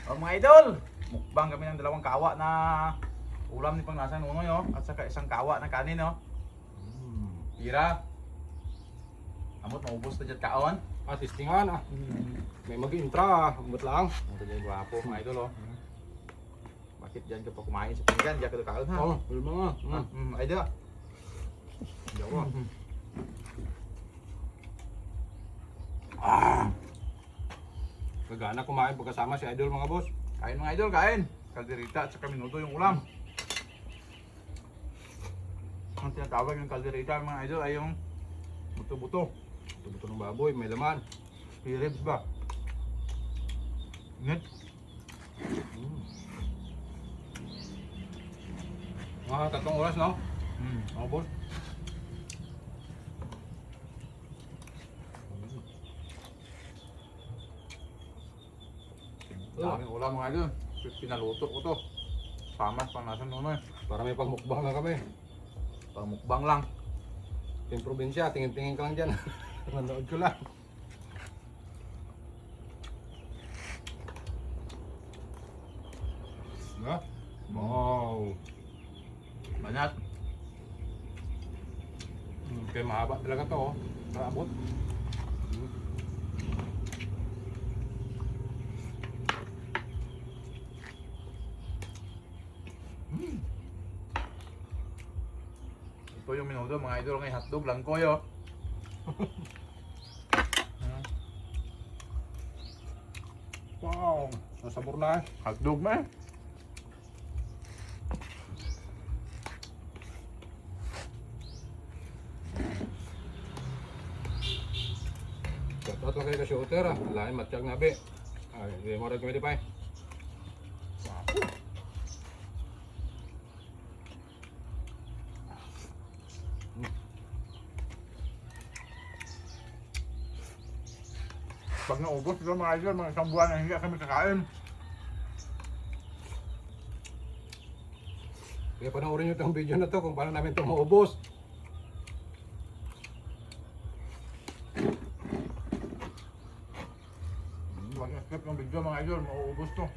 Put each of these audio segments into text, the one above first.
Oh, mga idol, mukbang kami ng dalawang kawa na ulam ni Panglasan Nunoy, oh, at saka isang kawa ng kanin, oh. Tira. Amot maubos na dyan kaon. Testingan ah. May mag-intra ah. Ambot lang. Ito dyan gwapo, mga idol, oh. Bakit dyan ka pa kumain sa pinggan? Diyan ka doon kaon, ha? Oh, wala mga. Idol. Yawa. Gagana kumain pagkasama si Idol mga boss. Kain mga idol, kain. Kalderita at saka minuto yung ulam. Ang tinatawag ng kalderita mga idol ay yung buto-buto. Buto ng baboy, may laman. Ribs ba? Ingat. Mga 3 oras no? Mga boss. Daming ulam mga idol. Pinaluto ko to. Pamas Panglasan Nunoy. Para may pagmukbang na kami. Pangmukbang lang. Yung probinsya, tingin-tingin ka lang dyan. Nanood ko lang. Diba? Wow. Banat. Kaya mahaba talaga to oh. Para abot. Ito yung minuto mga idol ng hotdog lang ko yo. Wow. Nasabor na eh. Hotdog man. Shoutout lang kayo ka shooter ah. Lain matyak na be. Ay, hindi mo rin kami di pa eh. Pag naubos ito mga idol, mga isang buwan na hindi kami kakain. Kaya panoorin nyo itong video na to kung paano namin ito maubos. Huwag skip yung video mga idol, mauubos to.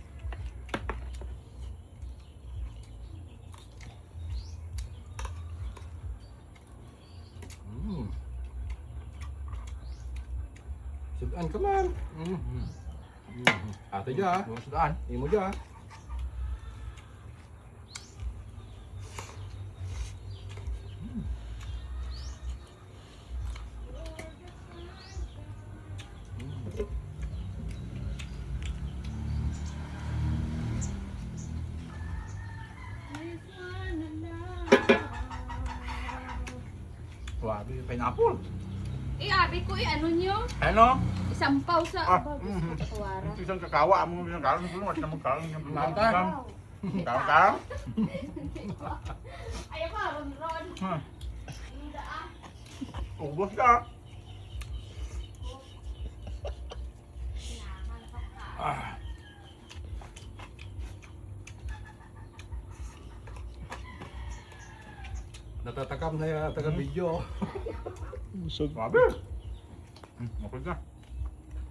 Sudan ka man. Ate dyan. Buong sudaan. Imo dyan. Wabi, pineapple. Abi ko ano nyo? Ano? Isampaw sa Ah, kawara. Isang kakawa, mo yung karon ko mas namang karon yung Nangka. Karon. Ayaw ka, Ron. Ubos ka. Natatakam na yung taga-video. Wabi. Okay na.